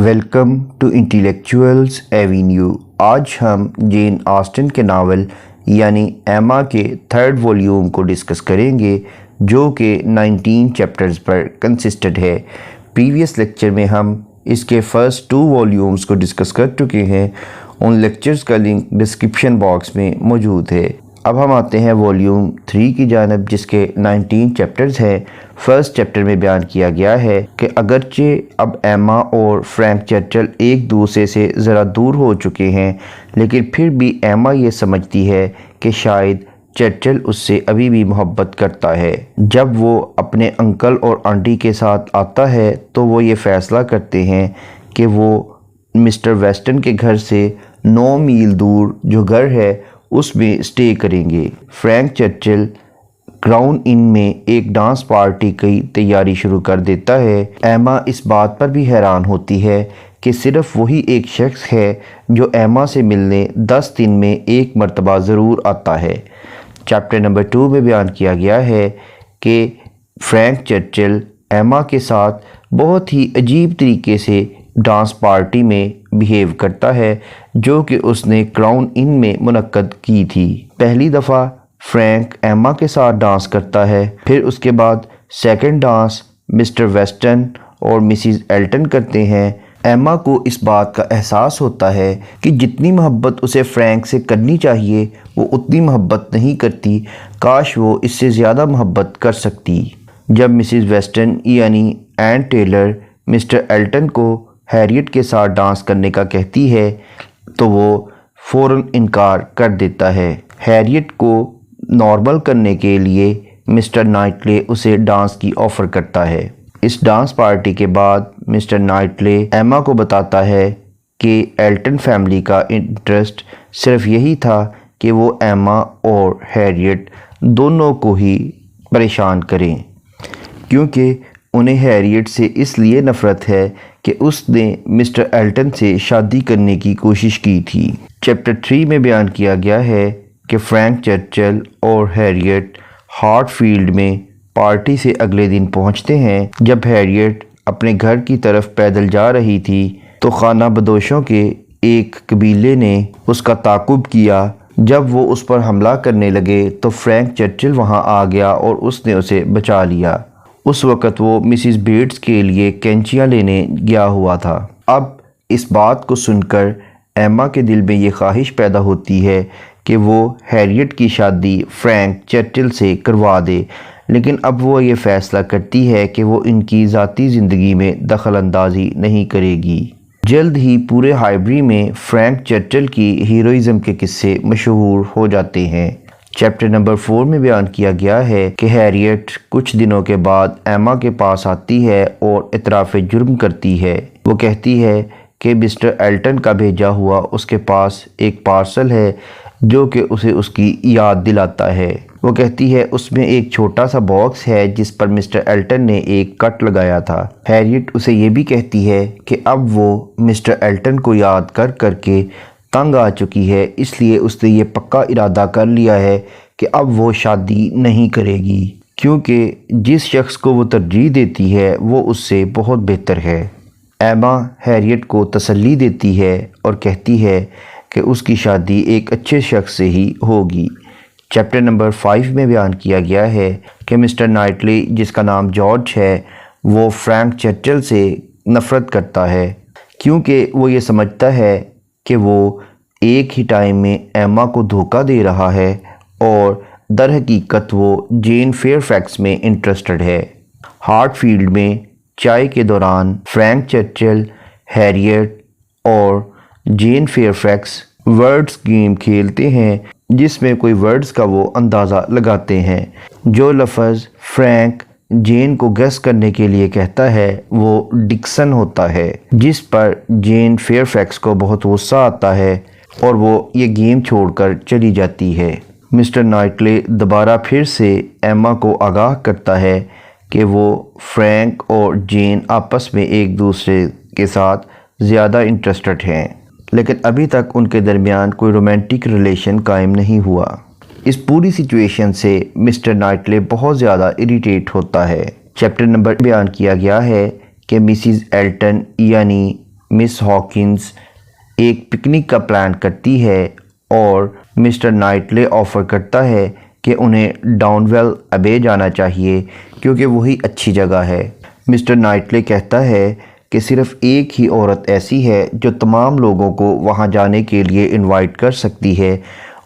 Welcome to انٹیلیکچوئلز avenue. آج ہم Jain Aston کے ناول یعنی ایما کے 3rd والیوم کو ڈسکس کریں گے جو کہ 19 چیپٹرز پر کنسسٹڈ ہے۔ پریویس لیکچر میں ہم اس کے فرسٹ 2 والیومز کو ڈسکس کر چکے ہیں۔ ان لیکچرز کا لنک ڈسکرپشن باکس میں موجود ہے۔ اب ہم آتے ہیں والیوم 3 کی جانب جس کے 19 چیپٹرز ہیں۔ فرسٹ چیپٹر میں بیان کیا گیا ہے کہ اگرچہ اب ایما اور فرینک چرچل ایک دوسرے سے ذرا دور ہو چکے ہیں لیکن پھر بھی ایما یہ سمجھتی ہے کہ شاید چرچل اس سے ابھی بھی محبت کرتا ہے۔ جب وہ اپنے انکل اور آنٹی کے ساتھ آتا ہے تو وہ یہ فیصلہ کرتے ہیں کہ وہ مسٹر ویسٹن کے گھر سے 9 میل دور جو گھر ہے اس میں سٹے کریں گے۔ فرینک چرچل کراؤن ان میں ایک ڈانس پارٹی کی تیاری شروع کر دیتا ہے۔ ایما اس بات پر بھی حیران ہوتی ہے کہ صرف وہی ایک شخص ہے جو ایما سے ملنے 10 دن میں ایک مرتبہ ضرور آتا ہے۔ چیپٹر نمبر 2 میں بیان کیا گیا ہے کہ فرینک چرچل ایما کے ساتھ بہت ہی عجیب طریقے سے ڈانس پارٹی میں بیہیو کرتا ہے جو کہ اس نے کراؤن ان میں منعقد کی تھی۔ پہلی دفعہ فرینک ایما کے ساتھ ڈانس کرتا ہے، پھر اس کے بعد سیکنڈ ڈانس مسٹر ویسٹن اور مسز ایلٹن کرتے ہیں۔ ایما کو اس بات کا احساس ہوتا ہے کہ جتنی محبت اسے فرینک سے کرنی چاہیے وہ اتنی محبت نہیں کرتی، کاش وہ اس سے زیادہ محبت کر سکتی۔ جب مسز ویسٹن یعنی این ٹیلر مسٹر ایلٹن کو ہیریٹ کے ساتھ ڈانس کرنے کا کہتی ہے تو وہ فوراً انکار کر دیتا ہے۔ ہیریٹ کو نارمل کرنے کے لیے مسٹر نائٹلے اسے ڈانس کی آفر کرتا ہے۔ اس ڈانس پارٹی کے بعد مسٹر نائٹلے ایما کو بتاتا ہے کہ ایلٹن فیملی کا انٹرسٹ صرف یہی تھا کہ وہ ایما اور ہیریٹ دونوں کو ہی پریشان کریں، کیونکہ انہیں ہیریٹ سے اس لیے نفرت ہے کہ اس نے مسٹر ایلٹن سے شادی کرنے کی کوشش کی تھی۔ چیپٹر 3 میں بیان کیا گیا ہے کہ فرینک چرچل اور ہیریٹ ہارٹ فیلڈ میں پارٹی سے اگلے دن پہنچتے ہیں۔ جب ہیریٹ اپنے گھر کی طرف پیدل جا رہی تھی تو خانہ بدوشوں کے ایک قبیلے نے اس کا تعاقب کیا۔ جب وہ اس پر حملہ کرنے لگے تو فرینک چرچل وہاں آ گیا اور اس نے اسے بچا لیا۔ اس وقت وہ مسز بیٹس کے لیے کینچیاں لینے گیا ہوا تھا۔ اب اس بات کو سن کر ایما کے دل میں یہ خواہش پیدا ہوتی ہے کہ وہ ہیریٹ کی شادی فرینک چرچل سے کروا دے، لیکن اب وہ یہ فیصلہ کرتی ہے کہ وہ ان کی ذاتی زندگی میں دخل اندازی نہیں کرے گی۔ جلد ہی پورے ہائبری میں فرینک چرچل کی ہیروئزم کے قصے مشہور ہو جاتے ہیں۔ چیپٹر نمبر 4 میں بیان کیا گیا ہے کہ ہیریٹ کچھ دنوں کے بعد ایما کے پاس آتی ہے اور اعتراف جرم کرتی ہے۔ وہ کہتی ہے کہ مسٹر ایلٹن کا بھیجا ہوا اس کے پاس ایک پارسل ہے جو کہ اسے اس کی یاد دلاتا ہے۔ وہ کہتی ہے اس میں ایک چھوٹا سا باکس ہے جس پر مسٹر ایلٹن نے ایک کٹ لگایا تھا۔ ہیریٹ اسے یہ بھی کہتی ہے کہ اب وہ مسٹر ایلٹن کو یاد کر کر کے تنگ آ چکی ہے، اس لیے اس نے یہ پکا ارادہ کر لیا ہے کہ اب وہ شادی نہیں کرے گی، کیونکہ جس شخص کو وہ ترجیح دیتی ہے وہ اس سے بہت بہتر ہے۔ ایما ہیریٹ کو تسلی دیتی ہے اور کہتی ہے کہ اس کی شادی ایک اچھے شخص سے ہی ہوگی۔ چیپٹر نمبر 5 میں بیان کیا گیا ہے کہ مسٹر نائٹلی جس کا نام جارج ہے وہ فرینک چرچل سے نفرت کرتا ہے، کیونکہ وہ یہ سمجھتا ہے کہ وہ ایک ہی ٹائم میں ایما کو دھوکہ دے رہا ہے اور در حقیقت وہ جین فیئر فیکس میں انٹرسٹڈ ہے۔ ہارٹ فیلڈ میں چائے کے دوران فرینک چرچل، ہیریٹ اور Jane Fairfax words game کھیلتے ہیں جس میں کوئی ورڈز کا وہ اندازہ لگاتے ہیں۔ جو لفظ فرینک جین کو گیس کرنے کے لیے کہتا ہے وہ ڈکسن ہوتا ہے، جس پر جین فیئر فیکس کو بہت غصہ آتا ہے اور وہ یہ گیم چھوڑ کر چلی جاتی ہے۔ مسٹر نائٹلے دوبارہ پھر سے ایما کو آگاہ کرتا ہے کہ وہ فرینک اور جین آپس میں ایک دوسرے کے ساتھ زیادہ انٹرسٹڈ ہیں، لیکن ابھی تک ان کے درمیان کوئی رومانٹک ریلیشن قائم نہیں ہوا۔ اس پوری سچویشن سے مسٹر نائٹلے بہت زیادہ اریٹیٹ ہوتا ہے۔ چیپٹر نمبر بیان کیا گیا ہے کہ مسز ایلٹن یعنی مس ہاکنز ایک پکنک کا پلان کرتی ہے اور مسٹر نائٹلے آفر کرتا ہے کہ انہیں ڈاؤن ویل ابے جانا چاہیے کیونکہ وہی اچھی جگہ ہے۔ مسٹر نائٹلے کہتا ہے کہ صرف ایک ہی عورت ایسی ہے جو تمام لوگوں کو وہاں جانے کے لیے انوائٹ کر سکتی ہے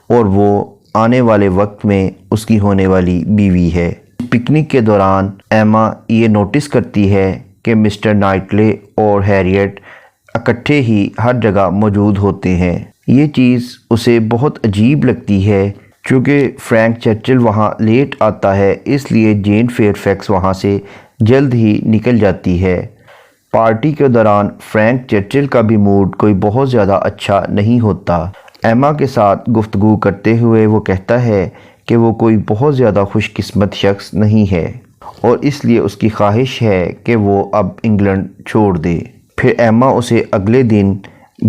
اور وہ آنے والے وقت میں اس کی ہونے والی بیوی ہے۔ پکنک کے دوران ایما یہ نوٹس کرتی ہے کہ مسٹر نائٹلے اور ہیریٹ اکٹھے ہی ہر جگہ موجود ہوتے ہیں۔ یہ چیز اسے بہت عجیب لگتی ہے۔ چونکہ فرینک چرچل وہاں لیٹ آتا ہے اس لیے جین فیئر فیکس وہاں سے جلد ہی نکل جاتی ہے۔ پارٹی کے دوران فرینک چرچل کا بھی موڈ کوئی بہت زیادہ اچھا نہیں ہوتا۔ ایما کے ساتھ گفتگو کرتے ہوئے وہ کہتا ہے کہ وہ کوئی بہت زیادہ خوش قسمت شخص نہیں ہے اور اس لیے اس کی خواہش ہے کہ وہ اب انگلینڈ چھوڑ دے۔ پھر ایما اسے اگلے دن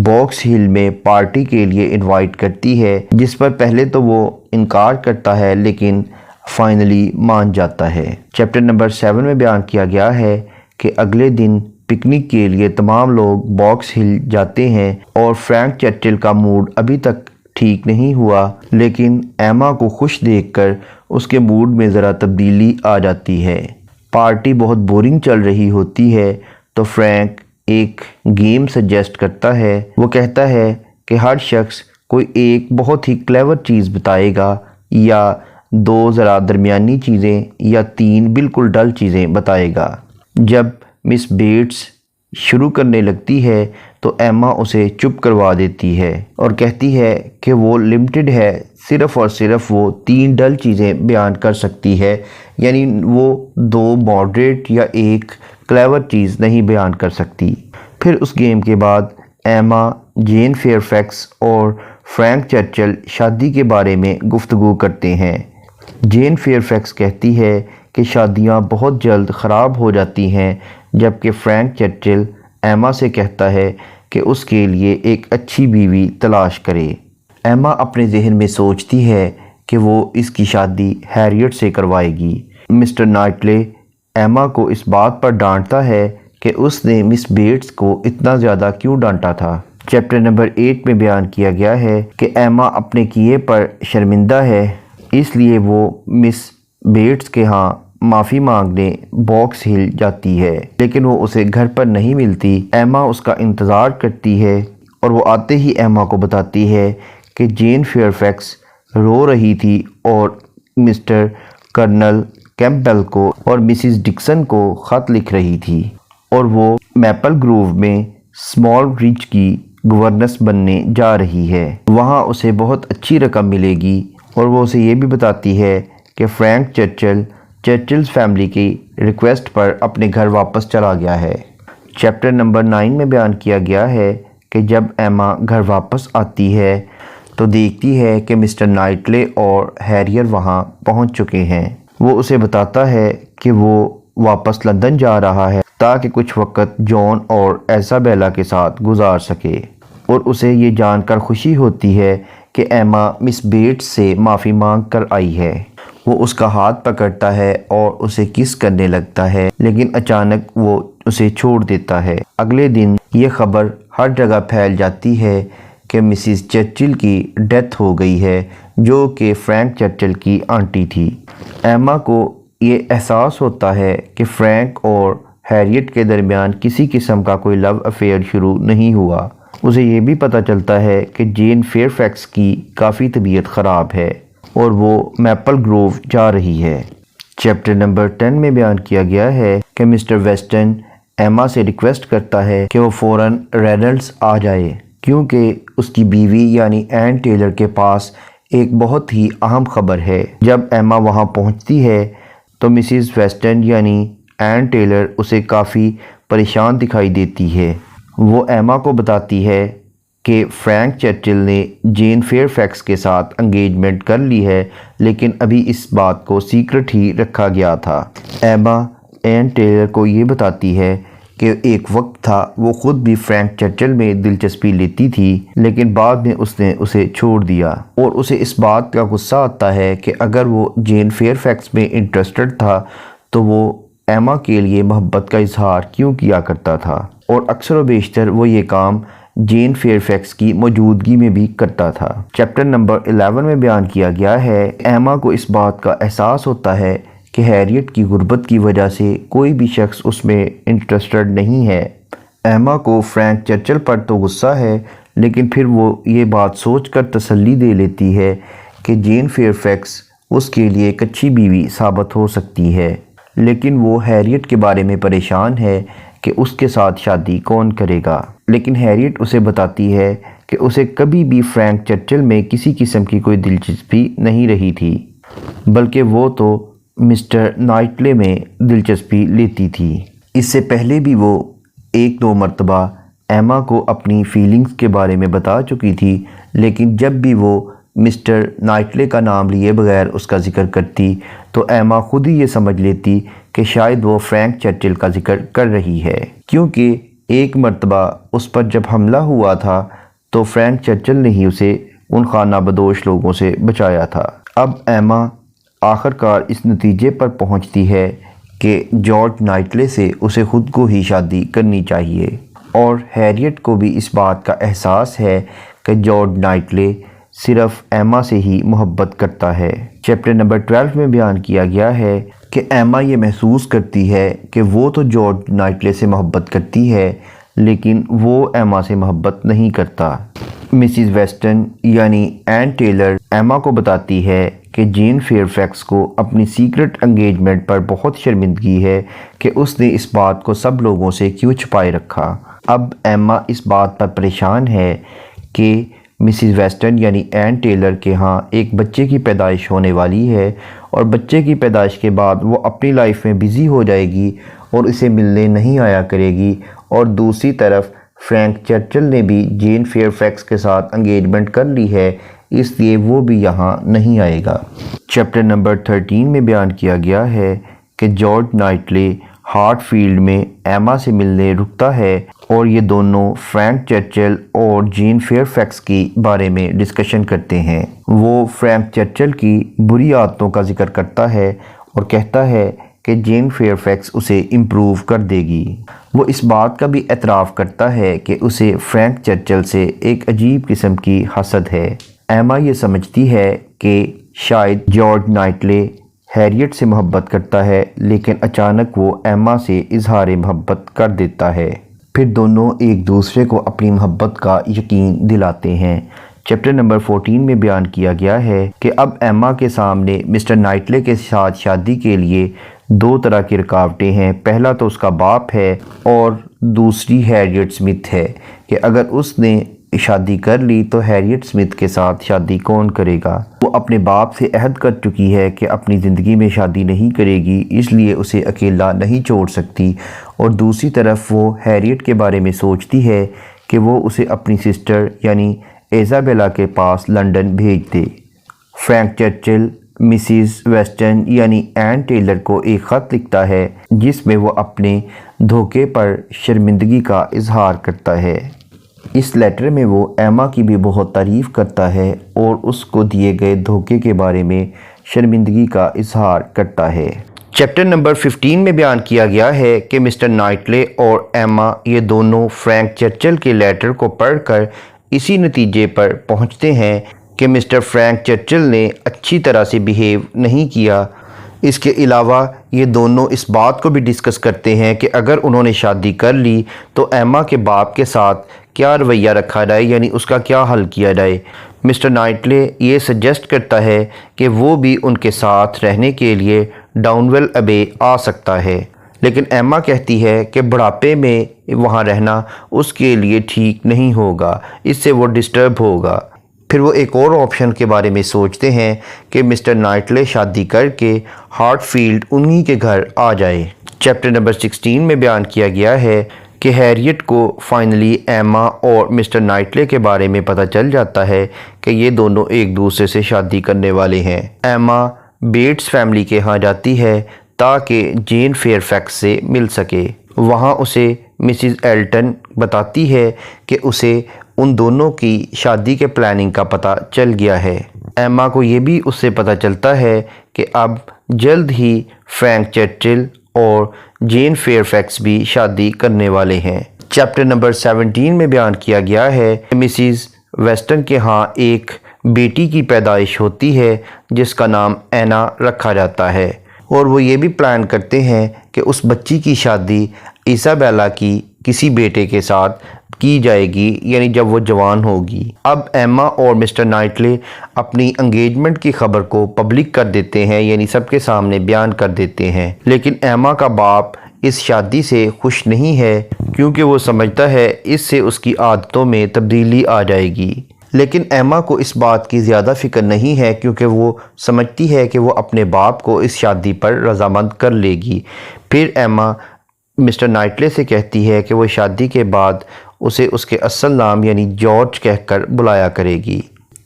باکس ہل میں پارٹی کے لیے انوائٹ کرتی ہے جس پر پہلے تو وہ انکار کرتا ہے لیکن فائنلی مان جاتا ہے۔ چیپٹر نمبر 7 میں بیان کیا گیا ہے کہ اگلے دن پکنک کے لیے تمام لوگ باکس ہل جاتے ہیں اور فرینک چرچل کا موڈ ابھی تک ٹھیک نہیں ہوا لیکن ایما کو خوش دیکھ کر اس کے موڈ میں ذرا تبدیلی آ جاتی ہے۔ پارٹی بہت بورنگ چل رہی ہوتی ہے تو فرینک ایک گیم سجیسٹ کرتا ہے۔ وہ کہتا ہے کہ ہر شخص کوئی ایک بہت ہی کلیور چیز بتائے گا یا 2 ذرا درمیانی چیزیں یا 3 بالکل ڈل چیزیں بتائے گا۔ جب مس بیٹس شروع کرنے لگتی ہے تو ایما اسے چپ کروا دیتی ہے اور کہتی ہے کہ وہ لمیٹڈ ہے، صرف اور صرف وہ 3 ڈل چیزیں بیان کر سکتی ہے، یعنی وہ 2 ماڈریٹ یا 1 کلیور چیز نہیں بیان کر سکتی۔ پھر اس گیم کے بعد ایما، جین فیئر فیکس اور فرینک چرچل شادی کے بارے میں گفتگو کرتے ہیں۔ جین فیئر فیکس کہتی ہے کہ شادیاں بہت جلد خراب ہو جاتی ہیں جبکہ فرینک چرچل ایما سے کہتا ہے کہ اس کے لیے ایک اچھی بیوی تلاش کرے۔ ایما اپنے ذہن میں سوچتی ہے کہ وہ اس کی شادی ہیریٹ سے کروائے گی۔ مسٹر نائٹلے ایما کو اس بات پر ڈانٹتا ہے کہ اس نے مس بیٹس کو اتنا زیادہ کیوں ڈانٹا تھا۔ چیپٹر نمبر 8 میں بیان کیا گیا ہے کہ ایما اپنے کیے پر شرمندہ ہے، اس لیے وہ مس بیٹس کے ہاں معافی مانگنے باکس ہل جاتی ہے لیکن وہ اسے گھر پر نہیں ملتی۔ ایما اس کا انتظار کرتی ہے اور وہ آتے ہی ایما کو بتاتی ہے کہ جین فیئر فیکس رو رہی تھی اور مسٹر کرنل کیمپبیل کو اور مسز ڈکسن کو خط لکھ رہی تھی اور وہ میپل گروو میں اسمال رچ کی گورنس بننے جا رہی ہے۔ وہاں اسے بہت اچھی رقم ملے گی اور وہ اسے یہ بھی بتاتی ہے کہ فرینک چرچلز فیملی کی ریکویسٹ پر اپنے گھر واپس چلا گیا ہے۔ چیپٹر نمبر 9 میں بیان کیا گیا ہے کہ جب ایما گھر واپس آتی ہے تو دیکھتی ہے کہ مسٹر نائٹلے اور ہیریٹ وہاں پہنچ چکے ہیں۔ وہ اسے بتاتا ہے کہ وہ واپس لندن جا رہا ہے تاکہ کچھ وقت جان اور ایزابیلا کے ساتھ گزار سکے اور اسے یہ جان کر خوشی ہوتی ہے کہ ایما مس بیٹس سے معافی مانگ کر آئی ہے۔ وہ اس کا ہاتھ پکڑتا ہے اور اسے کس کرنے لگتا ہے لیکن اچانک وہ اسے چھوڑ دیتا ہے۔ اگلے دن یہ خبر ہر جگہ پھیل جاتی ہے کہ مسز چرچل کی ڈیتھ ہو گئی ہے جو کہ فرینک چرچل کی آنٹی تھی۔ ایما کو یہ احساس ہوتا ہے کہ فرینک اور ہیریٹ کے درمیان کسی قسم کا کوئی لو افیئر شروع نہیں ہوا۔ اسے یہ بھی پتہ چلتا ہے کہ جین فیئر فیکس کی کافی طبیعت خراب ہے اور وہ میپل گروو جا رہی ہے۔ چیپٹر نمبر 10 میں بیان کیا گیا ہے کہ مسٹر ویسٹن ایما سے ریکویسٹ کرتا ہے کہ وہ فوراً ریڈلز آ جائے کیونکہ اس کی بیوی یعنی این ٹیلر کے پاس ایک بہت ہی اہم خبر ہے۔ جب ایما وہاں پہنچتی ہے تو مسز ویسٹن یعنی این ٹیلر اسے کافی پریشان دکھائی دیتی ہے۔ وہ ایما کو بتاتی ہے کہ فرینک چرچل نے جین فیئر فیکس کے ساتھ انگیجمنٹ کر لی ہے لیکن ابھی اس بات کو سیکرٹ ہی رکھا گیا تھا۔ ایما این ٹیلر کو یہ بتاتی ہے کہ ایک وقت تھا وہ خود بھی فرینک چرچل میں دلچسپی لیتی تھی لیکن بعد میں اس نے اسے چھوڑ دیا اور اسے اس بات کا غصہ آتا ہے کہ اگر وہ جین فیئر فیکس میں انٹرسٹڈ تھا تو وہ ایما کے لیے محبت کا اظہار کیوں کیا کرتا تھا۔ اور اکثر و بیشتر وہ یہ کام جین فیئرفیکس کی موجودگی میں بھی کرتا تھا۔ چیپٹر نمبر 11 میں بیان کیا گیا ہے ایما کو اس بات کا احساس ہوتا ہے کہ ہیریٹ کی غربت کی وجہ سے کوئی بھی شخص اس میں انٹرسٹڈ نہیں ہے۔ ایما کو فرینک چرچل پر تو غصہ ہے، لیکن پھر وہ یہ بات سوچ کر تسلی دے لیتی ہے کہ جین فیئرفیکس اس کے لیے ایک اچھی بیوی ثابت ہو سکتی ہے، لیکن وہ ہیریٹ کے بارے میں پریشان ہے کہ اس کے ساتھ شادی کون کرے گا۔ لیکن ہیریٹ اسے بتاتی ہے کہ اسے کبھی بھی فرینک چرچل میں کسی قسم کی کوئی دلچسپی نہیں رہی تھی، بلکہ وہ تو مسٹر نائٹلے میں دلچسپی لیتی تھی۔ اس سے پہلے بھی وہ ایک دو مرتبہ ایما کو اپنی فیلنگز کے بارے میں بتا چکی تھی، لیکن جب بھی وہ مسٹر نائٹلے کا نام لیے بغیر اس کا ذکر کرتی تو ایما خود ہی یہ سمجھ لیتی کہ شاید وہ فرینک چرچل کا ذکر کر رہی ہے، کیونکہ ایک مرتبہ اس پر جب حملہ ہوا تھا تو فرینک چرچل نے ہی اسے ان خانہ بدوش لوگوں سے بچایا تھا۔ اب ایما آخر کار اس نتیجے پر پہنچتی ہے کہ جارج نائٹلے سے اسے خود کو ہی شادی کرنی چاہیے، اور ہیریٹ کو بھی اس بات کا احساس ہے کہ جارج نائٹلے صرف ایما سے ہی محبت کرتا ہے۔ چیپٹر نمبر 12 میں بیان کیا گیا ہے کہ ایما یہ محسوس کرتی ہے کہ وہ تو جارج نائٹلے سے محبت کرتی ہے، لیکن وہ ایما سے محبت نہیں کرتا۔ مسز ویسٹن یعنی این ٹیلر ایما کو بتاتی ہے کہ جین فیئرفیکس کو اپنی سیکرٹ انگیجمنٹ پر بہت شرمندگی ہے کہ اس نے اس بات کو سب لوگوں سے کیوں چھپائے رکھا۔ اب ایما اس بات پر پریشان ہے کہ مسز ویسٹن یعنی این ٹیلر کے ہاں ایک بچے کی پیدائش ہونے والی ہے، اور بچے کی پیدائش کے بعد وہ اپنی لائف میں بزی ہو جائے گی اور اسے ملنے نہیں آیا کرے گی، اور دوسری طرف فرینک چرچل نے بھی جین فیئرفیکس کے ساتھ انگیجمنٹ کر لی ہے، اس لیے وہ بھی یہاں نہیں آئے گا۔ چیپٹر نمبر 13 میں بیان کیا گیا ہے کہ جارج نائٹلے ہارٹ فیلڈ میں ایما سے ملنے رکتا ہے، اور یہ دونوں فرینک چرچل اور جین فیئرفیکس کے بارے میں ڈسکشن کرتے ہیں۔ وہ فرینک چرچل کی بری عادتوں کا ذکر کرتا ہے اور کہتا ہے کہ جین فیئرفیکس اسے امپروو کر دے گی۔ وہ اس بات کا بھی اعتراف کرتا ہے کہ اسے فرینک چرچل سے ایک عجیب قسم کی حسد ہے۔ ایما یہ سمجھتی ہے کہ شاید جارج نائٹلے ہیریٹ سے محبت کرتا ہے، لیکن اچانک وہ ایما سے اظہار محبت کر دیتا ہے۔ پھر دونوں ایک دوسرے کو اپنی محبت کا یقین دلاتے ہیں۔ چیپٹر نمبر 14 میں بیان کیا گیا ہے کہ اب ایما کے سامنے مسٹر نائٹلے کے ساتھ شادی کے لیے دو طرح کی رکاوٹیں ہیں۔ پہلا تو اس کا باپ ہے اور دوسری ہیریٹ سمتھ ہے کہ اگر اس نے شادی کر لی تو ہیریٹ سمتھ کے ساتھ شادی کون کرے گا۔ وہ اپنے باپ سے عہد کر چکی ہے کہ اپنی زندگی میں شادی نہیں کرے گی، اس لیے اسے اکیلا نہیں چھوڑ سکتی، اور دوسری طرف وہ ہیریٹ کے بارے میں سوچتی ہے کہ وہ اسے اپنی سسٹر یعنی ایزابیلا کے پاس لنڈن بھیج دے۔ فرینک چرچل مسز ویسٹن یعنی این ٹیلر کو ایک خط لکھتا ہے جس میں وہ اپنے دھوکے پر شرمندگی کا اظہار کرتا ہے۔ اس لیٹر میں وہ ایما کی بھی بہت تعریف کرتا ہے اور اس کو دیے گئے دھوکے کے بارے میں شرمندگی کا اظہار کرتا ہے۔ چیپٹر نمبر 15 میں بیان کیا گیا ہے کہ مسٹر نائٹلے اور ایما یہ دونوں فرینک چرچل کے لیٹر کو پڑھ کر اسی نتیجے پر پہنچتے ہیں کہ مسٹر فرینک چرچل نے اچھی طرح سے بیہیو نہیں کیا۔ اس کے علاوہ یہ دونوں اس بات کو بھی ڈسکس کرتے ہیں کہ اگر انہوں نے شادی کر لی تو ایما کے باپ کے ساتھ کیا رویہ رکھا جائے، یعنی اس کا کیا حل کیا جائے۔ مسٹر نائٹلے یہ سجیسٹ کرتا ہے کہ وہ بھی ان کے ساتھ رہنے کے لیے ڈاؤن ویل ابے آ سکتا ہے، لیکن ایما کہتی ہے کہ بڑھاپے میں وہاں رہنا اس کے لیے ٹھیک نہیں ہوگا، اس سے وہ ڈسٹرب ہوگا۔ پھر وہ ایک اور آپشن کے بارے میں سوچتے ہیں کہ مسٹر نائٹلے شادی کر کے ہارٹ فیلڈ انہی کے گھر آ جائے۔ چیپٹر نمبر 16 میں بیان کیا گیا ہے کہ ہیریٹ کو فائنلی ایما اور مسٹر نائٹلے کے بارے میں پتہ چل جاتا ہے کہ یہ دونوں ایک دوسرے سے شادی کرنے والے ہیں۔ ایما بیٹس فیملی کے ہاں جاتی ہے تاکہ جین فیئرفیکس سے مل سکے۔ وہاں اسے مسز ایلٹن بتاتی ہے کہ اسے ان دونوں کی شادی کے پلاننگ کا پتہ چل گیا ہے۔ ایما کو یہ بھی اس سے پتہ چلتا ہے کہ اب جلد ہی فرینک چرچل اور جین فیئرفیکس بھی شادی کرنے والے ہیں۔ چیپٹر نمبر 17 میں بیان کیا گیا ہے کہ مسز ویسٹن کے ہاں ایک بیٹی کی پیدائش ہوتی ہے جس کا نام اینا رکھا جاتا ہے، اور وہ یہ بھی پلان کرتے ہیں کہ اس بچی کی شادی ایزابیلا کی کسی بیٹے کے ساتھ کی جائے گی، یعنی جب وہ جوان ہوگی۔ اب ایما اور مسٹر نائٹلے اپنی انگیجمنٹ کی خبر کو پبلک کر دیتے ہیں، یعنی سب کے سامنے بیان کر دیتے ہیں، لیکن ایما کا باپ اس شادی سے خوش نہیں ہے کیونکہ وہ سمجھتا ہے اس سے اس کی عادتوں میں تبدیلی آ جائے گی۔ لیکن ایما کو اس بات کی زیادہ فکر نہیں ہے کیونکہ وہ سمجھتی ہے کہ وہ اپنے باپ کو اس شادی پر رضامند کر لے گی۔ پھر ایما مسٹر نائٹلے سے کہتی ہے کہ وہ شادی کے بعد اسے اس کے اصل نام یعنی جارج کہہ کر بلایا کرے گی۔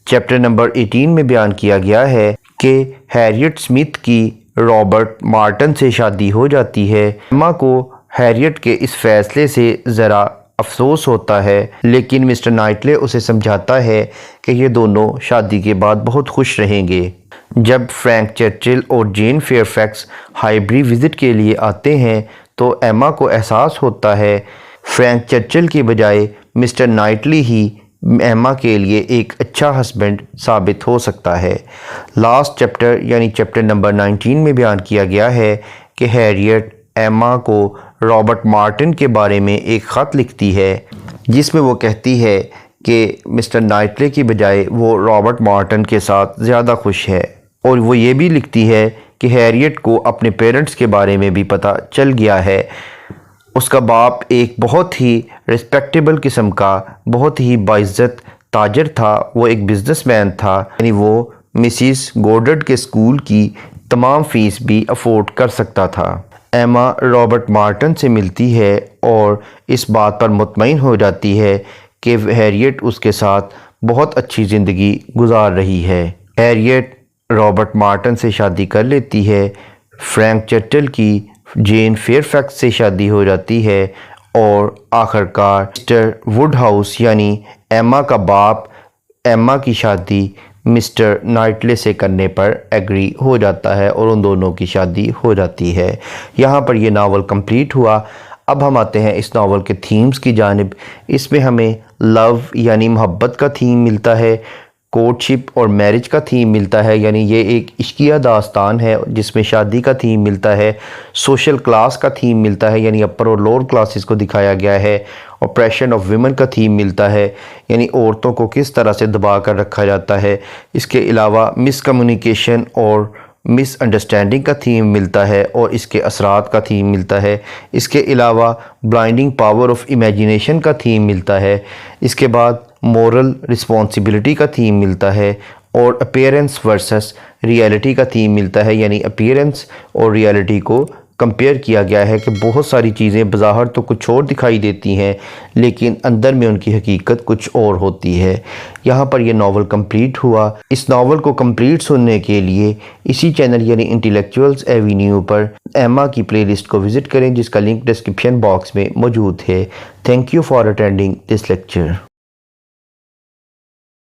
چیپٹر نمبر 18 میں بیان کیا گیا ہے کہ ہیریٹ سمتھ کی رابرٹ مارٹن سے شادی ہو جاتی ہے۔ ایما کو ہیریٹ کے اس فیصلے سے ذرا افسوس ہوتا ہے، لیکن مسٹر نائٹلے اسے سمجھاتا ہے کہ یہ دونوں شادی کے بعد بہت خوش رہیں گے۔ جب فرینک چرچل اور جین فیئر فیکس ہائبری وزٹ کے لیے آتے ہیں تو ایما کو احساس ہوتا ہے فرینک چرچل کے بجائے مسٹر نائٹلی ہی ایما کے لیے ایک اچھا ہسبینڈ ثابت ہو سکتا ہے۔ لاسٹ چیپٹر یعنی چیپٹر نمبر 19 میں بیان کیا گیا ہے کہ ہیریٹ ایما کو رابرٹ مارٹن کے بارے میں ایک خط لکھتی ہے جس میں وہ کہتی ہے کہ مسٹر نائٹلے کی بجائے وہ رابرٹ مارٹن کے ساتھ زیادہ خوش ہے، اور وہ یہ بھی لکھتی ہے کہ ہیریٹ کو اپنے پیرنٹس کے بارے میں بھی پتہ چل گیا ہے۔ اس کا باپ ایک بہت ہی ریسپیکٹیبل قسم کا بہت ہی باعزت تاجر تھا، وہ ایک بزنس مین تھا، یعنی وہ مسز گورڈڈ کے اسکول کی تمام فیس بھی افورڈ کر سکتا تھا۔ ایما رابرٹ مارٹن سے ملتی ہے اور اس بات پر مطمئن ہو جاتی ہے کہ ہیریٹ اس کے ساتھ بہت اچھی زندگی گزار رہی ہے۔ ہیریٹ رابرٹ مارٹن سے شادی کر لیتی ہے، فرینک چرچل کی جین فیئر فیکس سے شادی ہو جاتی ہے، اور آخرکار مسٹر ووڈ ہاؤس یعنی ایما کا باپ ایما کی شادی مسٹر نائٹلے سے کرنے پر ایگری ہو جاتا ہے اور ان دونوں کی شادی ہو جاتی ہے۔ یہاں پر یہ ناول کمپلیٹ ہوا۔ اب ہم آتے ہیں اس ناول کے تھیمز کی جانب۔ اس میں ہمیں لو یعنی محبت کا تھیم ملتا ہے، کورٹشپ اور میرج کا تھیم ملتا ہے، یعنی یہ ایک عشقیہ داستان ہے جس میں شادی کا تھیم ملتا ہے، سوشل کلاس کا تھیم ملتا ہے، یعنی اپر اور لوور کلاسز کو دکھایا گیا ہے، اپریشن آف ویمن کا تھیم ملتا ہے، یعنی عورتوں کو کس طرح سے دبا کر رکھا جاتا ہے۔ اس کے علاوہ مس کمیونیکیشن اور مس انڈرسٹینڈنگ کا تھیم ملتا ہے اور اس کے اثرات کا تھیم ملتا ہے۔ اس کے علاوہ بلائنڈنگ پاور آف امیجینیشن کا تھیم ملتا ہے۔ اس کے بعد مورل رسپانسبلٹی کا تھیم ملتا ہے اور اپیئرنس ورسس ریئلٹی کا تھیم ملتا ہے، یعنی اپیئرنس اور ریئلٹی کو کمپیئر کیا گیا ہے کہ بہت ساری چیزیں بظاہر تو کچھ اور دکھائی دیتی ہیں لیکن اندر میں ان کی حقیقت کچھ اور ہوتی ہے۔ یہاں پر یہ ناول کمپلیٹ ہوا۔ اس ناول کو کمپلیٹ سننے کے لیے اسی چینل یعنی انٹیلیکچوئلز ایوینیو پر ایما کی پلے لسٹ کو وزٹ کریں جس کا لنک ڈسکرپشن باکس میں موجود ہے۔ Thank you for attending this lecture.